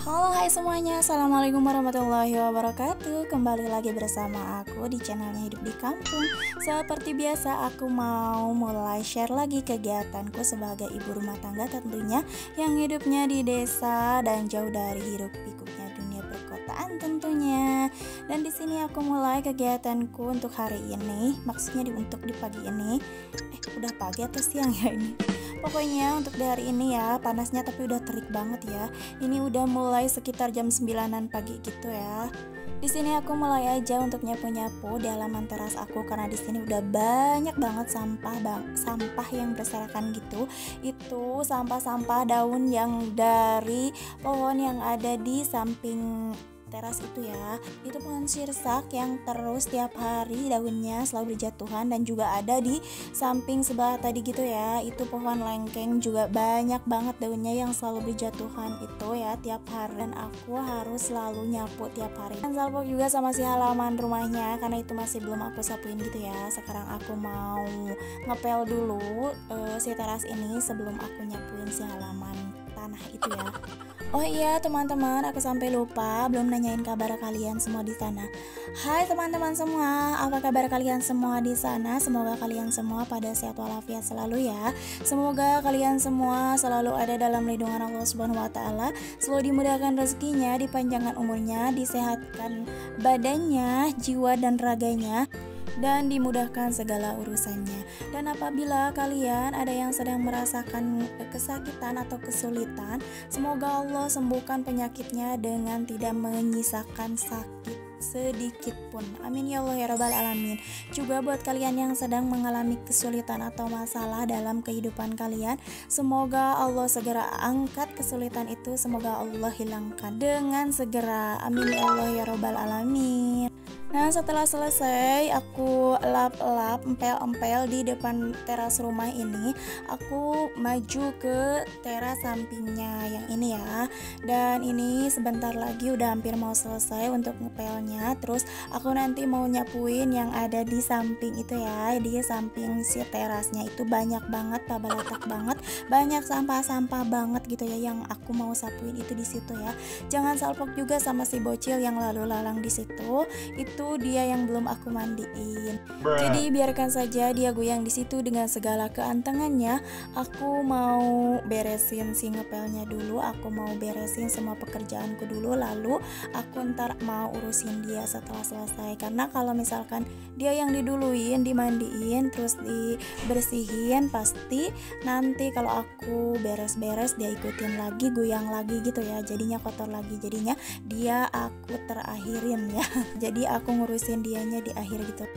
Halo hai semuanya, Assalamualaikum warahmatullahi wabarakatuh. Kembali lagi bersama aku di channelnya Hidup di Kampung. Seperti biasa aku mau mulai share lagi kegiatanku sebagai ibu rumah tangga tentunya, yang hidupnya di desa dan jauh dari hiruk pikuknya dunia perkotaan tentunya. Dan di sini aku mulai kegiatanku untuk hari ini, maksudnya untuk di pagi ini. Udah pagi atau siang ya ini? Pokoknya untuk di hari ini ya, panasnya tapi udah terik banget ya. Ini udah mulai sekitar jam 9-an pagi gitu ya. Di sini aku mulai aja untuk nyapu-nyapu di halaman teras aku karena di sini udah banyak banget sampah yang berserakan gitu. Itu sampah-sampah daun yang dari pohon yang ada di samping teras itu ya. Itu pohon sirsak yang terus tiap hari daunnya selalu berjatuhan, dan juga ada di samping sebelah tadi gitu ya, itu pohon lengkeng juga banyak banget daunnya yang selalu berjatuhan itu ya tiap hari, dan aku harus selalu nyapu tiap hari. Dan salpok juga sama si halaman rumahnya karena itu masih belum aku sapuin gitu ya. Sekarang aku mau ngepel dulu si teras ini sebelum aku nyapuin si halaman tanah itu ya. Oh iya teman-teman, aku sampai lupa belum nanyain kabar kalian semua di sana. Hai teman-teman semua, apa kabar kalian semua di sana? Semoga kalian semua pada sehat walafiat selalu ya. Semoga kalian semua selalu ada dalam lindungan Allah Subhanahu wa taala, selalu dimudahkan rezekinya, dipanjangkan umurnya, disehatkan badannya, jiwa dan raganya, dan dimudahkan segala urusannya. Dan apabila kalian ada yang sedang merasakan kesakitan atau kesulitan, semoga Allah sembuhkan penyakitnya dengan tidak menyisakan sakit sedikit pun. Amin ya Allah ya rabbal alamin. Juga buat kalian yang sedang mengalami kesulitan atau masalah dalam kehidupan kalian, semoga Allah segera angkat kesulitan itu, semoga Allah hilangkan dengan segera. Amin ya Allah ya rabbal alamin. Nah setelah selesai aku lap-lap, empel-empel di depan teras rumah ini, aku maju ke teras sampingnya yang ini ya. Dan ini sebentar lagi udah hampir mau selesai untuk ngepelnya. Terus aku nanti mau nyapuin yang ada di samping itu ya, di samping si terasnya itu banyak banget, tabalatak banget, banyak sampah-sampah banget gitu ya yang aku mau sapuin itu di situ ya. Jangan salpok juga sama si bocil yang lalu lalang di situ. Itu dia yang belum aku mandiin. Jadi biarkan saja dia goyang di situ dengan segala keantengannya. Aku mau beresin si ngepelnya dulu, aku mau beresin semua pekerjaanku dulu, lalu aku ntar mau urusin dia setelah selesai. Karena kalau misalkan dia yang diduluin, dimandiin, terus dibersihin, pasti nanti kalau aku beres-beres dia ikutin lagi, goyang lagi gitu ya, jadinya kotor lagi, jadinya dia aku terakhirin ya. Jadi aku ngurusin dianya di akhir gitu.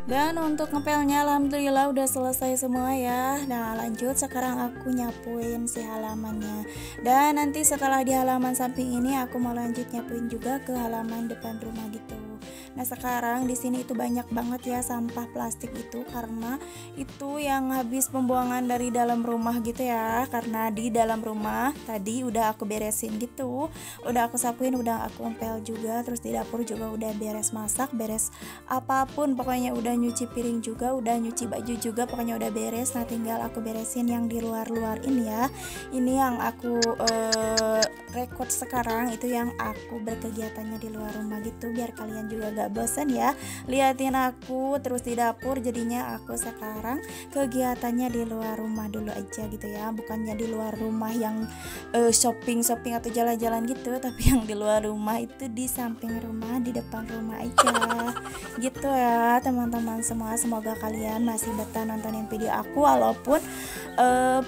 Dan untuk ngepelnya alhamdulillah udah selesai semua ya. Nah lanjut, sekarang aku nyapuin si halamannya. Dan nanti setelah di halaman samping ini aku mau lanjut nyapuin juga ke halaman depan rumah gitu. Nah sekarang di sini itu banyak banget ya sampah plastik itu, karena itu yang habis pembuangan dari dalam rumah gitu ya. Karena di dalam rumah tadi udah aku beresin gitu, udah aku sapuin, udah aku empel juga. Terus di dapur juga udah beres masak, beres apapun pokoknya, udah nyuci piring juga, udah nyuci baju juga, pokoknya udah beres. Nah tinggal aku beresin yang di luar-luar ini ya. Ini yang aku record sekarang, itu yang aku berkegiatannya di luar rumah gitu, biar kalian juga gak bosan ya liatin aku terus di dapur. Jadinya aku sekarang kegiatannya di luar rumah dulu aja gitu ya, bukannya di luar rumah yang shopping atau jalan-jalan gitu, tapi yang di luar rumah itu di samping rumah, di depan rumah aja gitu ya teman-teman semua. Semoga kalian masih betah nontonin video aku walaupun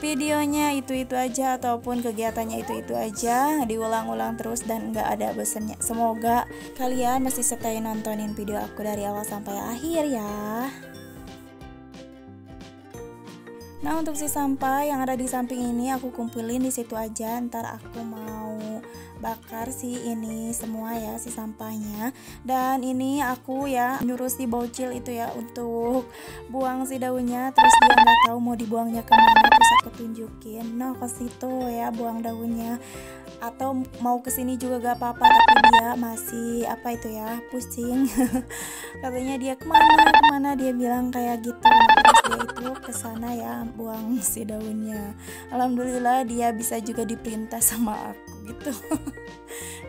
videonya itu-itu aja ataupun kegiatannya itu-itu aja, diulang-ulang terus dan gak ada bosannya. Semoga kalian masih stay nontonin video aku dari awal sampai akhir ya. Nah untuk si sampah yang ada di samping ini aku kumpulin di situ aja, ntar aku mau bakar si ini semua ya, si sampahnya. Dan ini aku ya nyuruh si bocil itu ya untuk buang si daunnya, terus dia nggak tahu mau dibuangnya kemana, terus aku tunjukin, nah ke situ ya buang daunnya, atau mau kesini juga gak apa-apa, tapi dia masih apa itu ya, pusing. Katanya dia kemana dia bilang kayak gitu. Nah, terus dia itu kesana ya buang si daunnya. Alhamdulillah dia bisa juga diperintah sama aku gitu.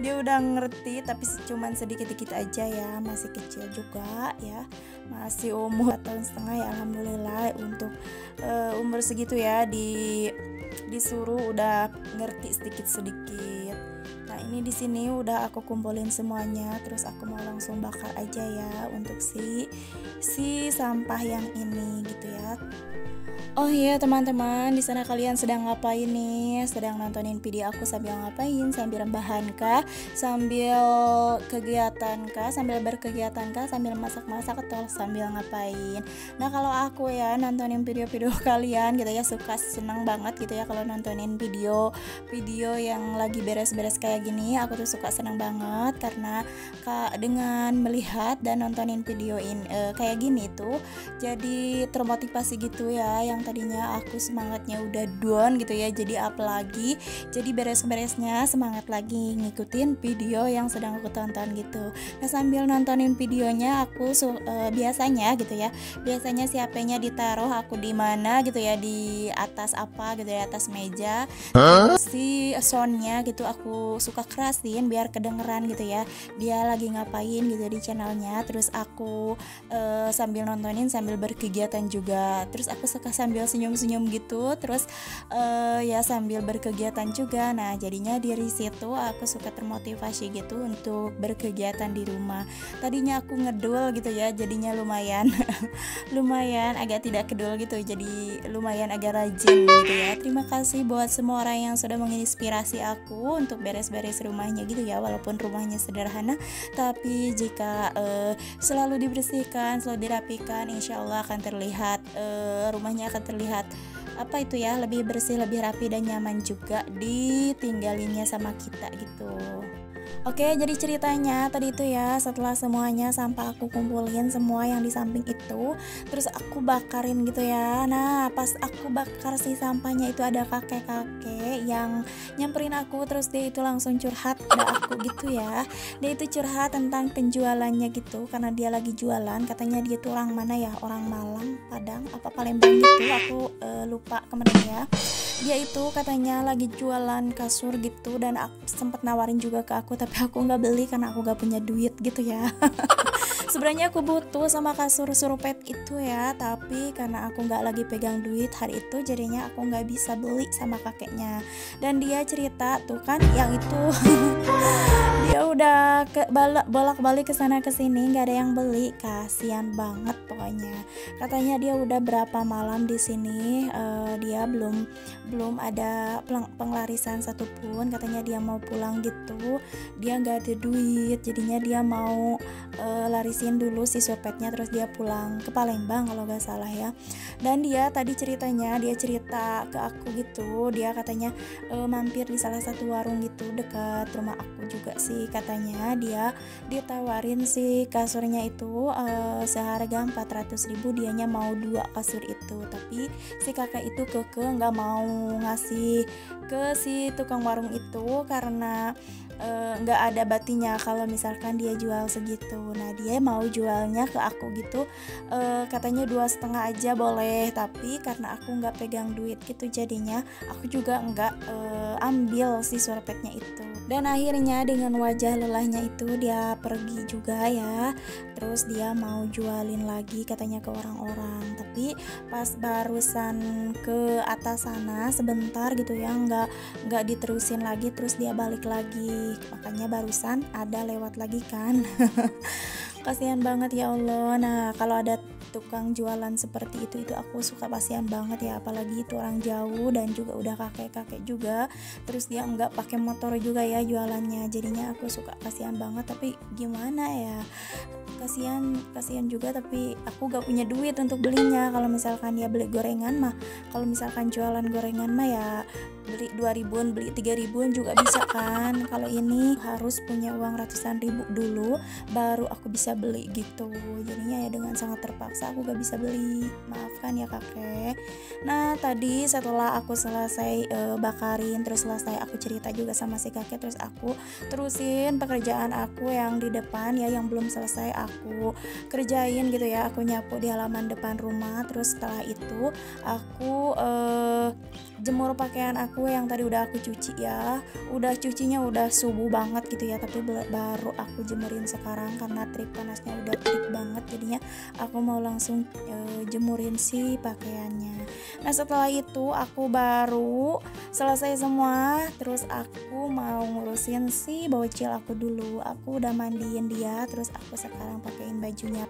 Dia udah ngerti, tapi cuman sedikit-sedikit aja ya, masih kecil juga ya, masih umur 1,5 tahun ya. Alhamdulillah untuk umur segitu ya disuruh udah ngerti sedikit-sedikit. Nah, ini di sini udah aku kumpulin semuanya, terus aku mau langsung bakar aja ya untuk si sampah yang ini gitu ya. Oh iya teman-teman, di sana kalian sedang ngapain nih? Sedang nontonin video aku sambil ngapain? Sambil rebahan kah? Sambil kegiatan kah? Sambil berkegiatan kah? Sambil masak-masak atau sambil ngapain? Nah, kalau aku ya nontonin video-video kalian gitu ya, senang banget gitu ya kalau nontonin video yang lagi beres-beres kayak gini. Aku tuh suka senang banget karena dengan melihat dan nontonin video kayak gini tuh jadi termotivasi gitu ya, yang tadinya aku semangatnya udah down gitu ya, jadi up lagi, jadi beres-beresnya semangat lagi ngikutin video yang sedang aku tonton gitu. Nah, sambil nontonin videonya aku biasanya gitu ya, biasanya si HP-nya ditaruh aku di mana gitu ya, di atas apa gitu ya, atas meja. Si soundnya gitu aku suka kerasin biar kedengeran gitu ya, dia lagi ngapain gitu di channelnya. Terus aku sambil nontonin sambil berkegiatan juga, terus aku suka sambil senyum-senyum gitu, terus ya sambil berkegiatan juga. Nah, jadinya dari situ aku suka termotivasi gitu untuk berkegiatan di rumah. Tadinya aku ngedul gitu ya, jadinya lumayan lumayan agak tidak kedul gitu, jadi lumayan agak rajin gitu ya. Terima kasih buat semua orang yang sudah menginspirasi aku untuk beres-beres rumahnya gitu ya, walaupun rumahnya sederhana, tapi jika selalu dibersihkan, selalu dirapikan, insya Allah akan terlihat rumahnya akan terlihat apa itu ya, lebih bersih, lebih rapi dan nyaman juga ditinggalinnya sama kita gitu. Oke, jadi ceritanya tadi itu ya, setelah semuanya sampah aku kumpulin semua yang di samping itu, terus aku bakarin gitu ya. Nah, pas aku bakar si sampahnya itu ada kakek-kakek yang nyamperin aku, terus dia itu langsung curhat ke aku gitu ya. Dia itu curhat tentang penjualannya gitu, karena dia lagi jualan, katanya dia tuh orang mana ya, orang Malang, Padang, apa Palembang gitu, aku lupa kemana ya. Dia itu katanya lagi jualan kasur gitu, dan sempat nawarin juga ke aku, tapi aku nggak beli karena aku nggak punya duit gitu ya. Sebenarnya aku butuh sama kasur surupet itu ya, tapi karena aku nggak lagi pegang duit hari itu, jadinya aku nggak bisa beli sama kakeknya. Dan dia cerita tuh kan yang itu dia udah bolak-balik ke sana ke sini nggak ada yang beli, kasihan banget pokoknya. Katanya dia udah berapa malam di sini, dia belum ada penglarisan satupun. Katanya dia mau pulang gitu, dia nggak ada duit, jadinya dia mau larisin dulu si surpetnya, terus dia pulang ke Palembang kalau nggak salah ya. Dan dia tadi ceritanya, dia cerita ke aku gitu, dia katanya mampir di salah satu warung gitu dekat rumah aku juga sih. Katanya dia ditawarin si kasurnya itu seharga 400.000, dianya mau 2 kasur itu, tapi si kakak itu keke nggak mau ngasih ke si tukang warung itu karena nggak ada batinya kalau misalkan dia jual segitu. Nah, dia mau jualnya ke aku gitu, katanya 2,5 aja boleh, tapi karena aku nggak pegang duit gitu, jadinya aku juga nggak ambil si surpetnya itu. Dan akhirnya dengan wajah lelahnya itu dia pergi juga ya, terus dia mau jualin lagi katanya ke orang-orang, tapi pas barusan ke atas sana sebentar gitu ya, nggak diterusin lagi, terus dia balik lagi, makanya barusan ada lewat lagi kan. Kasihan banget ya Allah. Nah, kalau ada tukang jualan seperti itu aku suka kasihan banget ya, apalagi itu orang jauh dan juga udah kakek-kakek juga, terus dia nggak pakai motor juga ya jualannya, jadinya aku suka kasihan banget. Tapi gimana ya, kasihan juga, tapi aku gak punya duit untuk belinya. Kalau misalkan dia beli gorengan mah, kalau misalkan jualan gorengan mah ya beli 2 ribuan, beli 3 ribuan juga bisa kan. Kalau ini harus punya uang ratusan ribu dulu baru aku bisa beli gitu, jadinya ya dengan sangat terpaksa aku gak bisa beli, maafkan ya kakek. Nah tadi setelah aku selesai bakarin, terus selesai aku cerita juga sama si kakek, terus aku terusin pekerjaan aku yang di depan ya, yang belum selesai aku kerjain gitu ya. Aku nyapu di halaman depan rumah, terus setelah itu aku jemur pakaian aku yang tadi udah aku cuci ya, udah cucinya udah subuh banget gitu ya, tapi baru aku jemurin sekarang karena terik panasnya udah terik banget, jadinya aku mau langsung jemurin si pakaiannya. Nah setelah itu aku baru selesai semua, terus aku mau ngurusin si bocil aku dulu. Aku udah mandiin dia, terus aku sekarang pakein bajunya.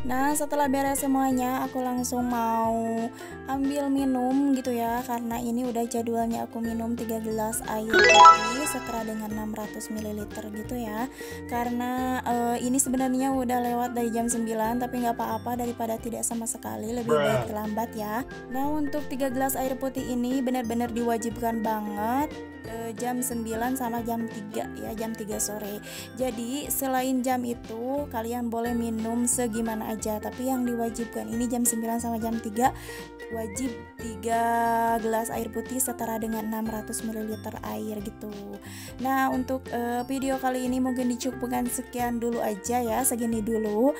Nah setelah beres semuanya aku langsung mau ambil minum gitu ya, karena ini udah jadwalnya aku minum 3 gelas air putih setara dengan 600 ml gitu ya. Karena ini sebenarnya udah lewat dari jam 9, tapi nggak apa-apa, daripada tidak sama sekali lebih baik terlambat ya. Nah untuk 3 gelas air putih ini benar-benar diwajibkan banget jam 9 sama jam 3 ya, jam 3 sore. Jadi selain jam itu kalian boleh minum segimana aja, tapi yang diwajibkan ini jam 9 sama jam 3 wajib 3 gelas air putih setara dengan 600 ml air gitu. Nah untuk video kali ini mungkin dicukupkan sekian dulu aja ya, segini dulu.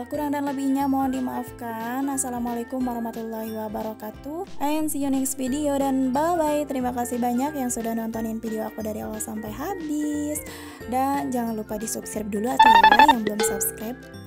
Kurang dan lebihnya mohon dimaafkan. Assalamualaikum warahmatullahi wabarakatuh. And see you next video dan bye bye. Terima kasih banyak yang sudah nontonin video aku dari awal sampai habis, dan jangan lupa di subscribe dulu atau ya yang belum subscribe.